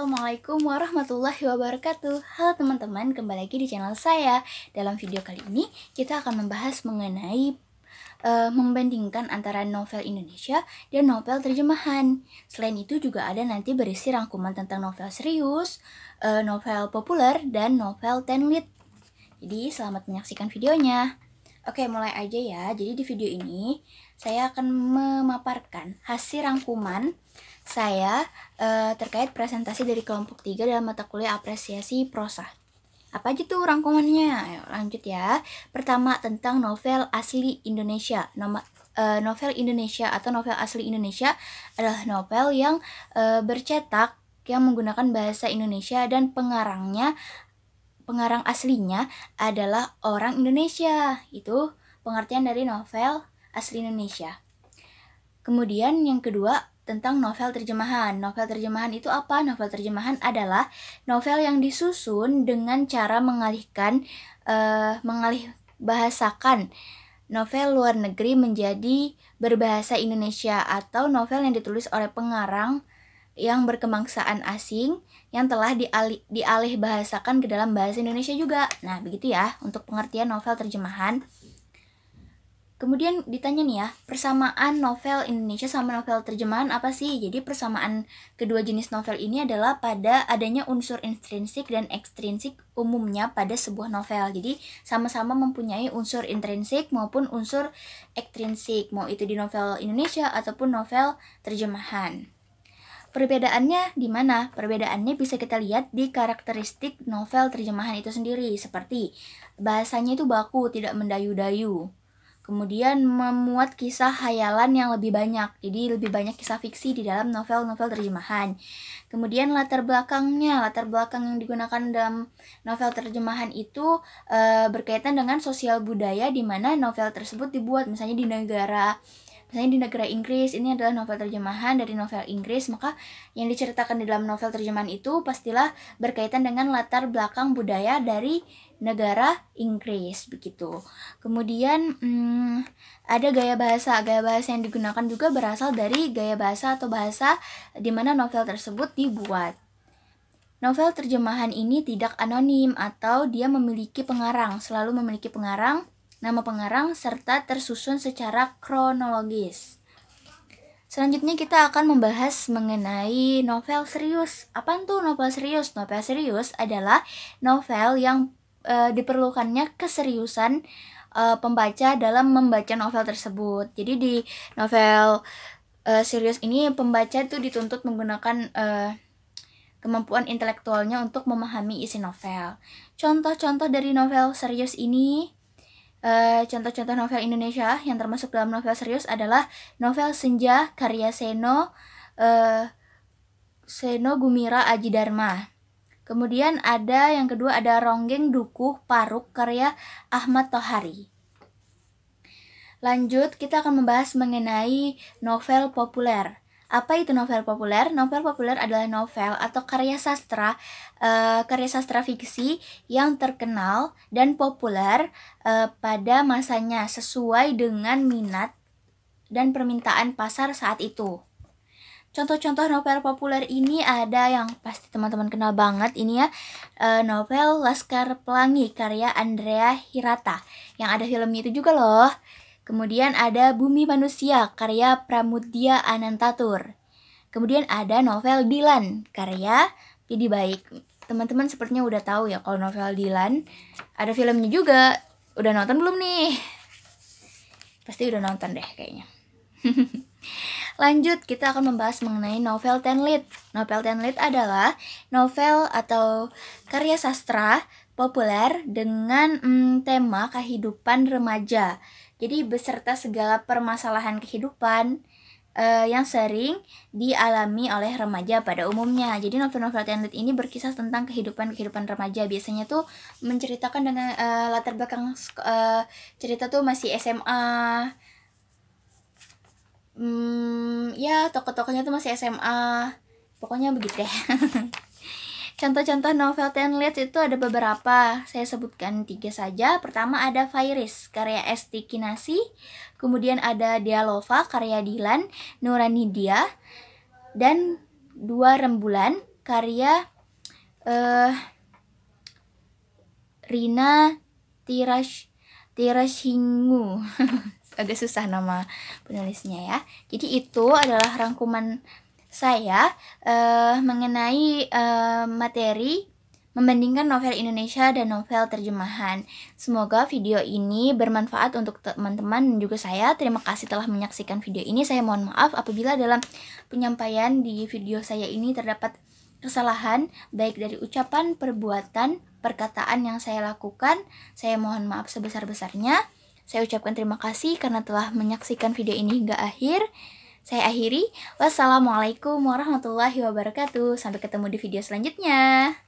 Assalamualaikum warahmatullahi wabarakatuh. Halo teman-teman, kembali lagi di channel saya. Dalam video kali ini kita akan membahas mengenai membandingkan antara novel Indonesia dan novel terjemahan. Selain itu juga ada nanti berisi rangkuman tentang novel serius, novel populer, dan novel tenlit. Jadi selamat menyaksikan videonya. Oke, mulai aja ya. Jadi di video ini saya akan memaparkan hasil rangkuman saya terkait presentasi dari kelompok 3 dalam mata kuliah apresiasi prosa. Apa aja tuh rangkumannya? Ayo lanjut ya. Pertama, tentang novel asli Indonesia. Novel Indonesia atau novel asli Indonesia adalah novel yang bercetak yang menggunakan bahasa Indonesia dan pengarang aslinya adalah orang Indonesia. Itu pengertian dari novel asli Indonesia. Kemudian yang kedua, tentang novel terjemahan. Novel terjemahan itu apa? Novel terjemahan adalah novel yang disusun dengan cara mengalih bahasakan novel luar negeri menjadi berbahasa Indonesia, atau novel yang ditulis oleh pengarang yang berkebangsaan asing yang telah dialih bahasakan ke dalam bahasa Indonesia juga. Nah, begitu ya untuk pengertian novel terjemahan. Kemudian ditanya nih ya, persamaan novel Indonesia sama novel terjemahan apa sih? Jadi persamaan kedua jenis novel ini adalah pada adanya unsur intrinsik dan ekstrinsik umumnya pada sebuah novel. Jadi sama-sama mempunyai unsur intrinsik maupun unsur ekstrinsik, mau itu di novel Indonesia ataupun novel terjemahan. Perbedaannya di mana? Perbedaannya bisa kita lihat di karakteristik novel terjemahan itu sendiri, seperti bahasanya itu baku, tidak mendayu-dayu. Kemudian memuat kisah hayalan yang lebih banyak, jadi lebih banyak kisah fiksi di dalam novel-novel terjemahan. Kemudian latar belakang yang digunakan dalam novel terjemahan itu berkaitan dengan sosial budaya di mana novel tersebut dibuat, misalnya di negara Inggris. Ini adalah novel terjemahan dari novel Inggris, maka yang diceritakan di dalam novel terjemahan itu pastilah berkaitan dengan latar belakang budaya dari negara Inggris, begitu. Kemudian ada gaya bahasa yang digunakan juga berasal dari gaya bahasa atau bahasa di mana novel tersebut dibuat. Novel terjemahan ini tidak anonim atau dia memiliki pengarang, selalu memiliki pengarang, nama pengarang, serta tersusun secara kronologis. Selanjutnya kita akan membahas mengenai novel serius. Apaan tuh novel serius? Novel serius adalah novel yang diperlukannya keseriusan pembaca dalam membaca novel tersebut. Jadi di novel serius ini pembaca itu dituntut menggunakan kemampuan intelektualnya untuk memahami isi novel. Contoh-contoh dari novel serius ini, contoh-contoh novel Indonesia yang termasuk dalam novel serius adalah novel Senja karya Seno Gumira Aji Dharma. Kemudian yang kedua ada Ronggeng Dukuh Paruk karya Ahmad Tohari. Lanjut, kita akan membahas mengenai novel populer. Apa itu novel populer? Novel populer adalah novel atau karya sastra fiksi yang terkenal dan populer pada masanya sesuai dengan minat dan permintaan pasar saat itu. Contoh-contoh novel populer ini ada yang pasti teman-teman kenal banget ini ya, novel Laskar Pelangi karya Andrea Hirata yang ada filmnya itu juga loh. Kemudian ada Bumi Manusia karya Pramudia Anantatur. Kemudian ada novel Dilan karya Pidi Baik. Teman-teman sepertinya udah tahu ya kalau novel Dilan ada filmnya juga. Udah nonton belum nih? Pasti udah nonton deh kayaknya. Lanjut, kita akan membahas mengenai novel tenlit. Novel tenlit adalah novel atau karya sastra populer dengan tema kehidupan remaja. Jadi beserta segala permasalahan kehidupan yang sering dialami oleh remaja pada umumnya. Jadi novel-novel tenlit ini berkisah tentang kehidupan remaja. Biasanya tuh menceritakan dengan latar belakang cerita tuh masih SMA. Ya tokoh-tokohnya tuh masih SMA, pokoknya begitu deh. Contoh-contoh novel tenlit itu ada beberapa, saya sebutkan 3 saja. Pertama ada Fairis karya Esti Kinasi, kemudian ada Dialova karya Dilan Nuranidia, dan 2 Rembulan karya Rina Tirashingu. Agak susah nama penulisnya ya. Jadi itu adalah rangkuman saya mengenai materi membandingkan novel Indonesia dan novel terjemahan. Semoga video ini bermanfaat untuk teman-teman dan juga saya. Terima kasih telah menyaksikan video ini. Saya mohon maaf apabila dalam penyampaian di video saya ini terdapat kesalahan baik dari ucapan, perbuatan, perkataan yang saya lakukan. Saya mohon maaf sebesar-besarnya. Saya ucapkan terima kasih karena telah menyaksikan video ini hingga akhir. Saya akhiri. Wassalamualaikum warahmatullahi wabarakatuh. Sampai ketemu di video selanjutnya.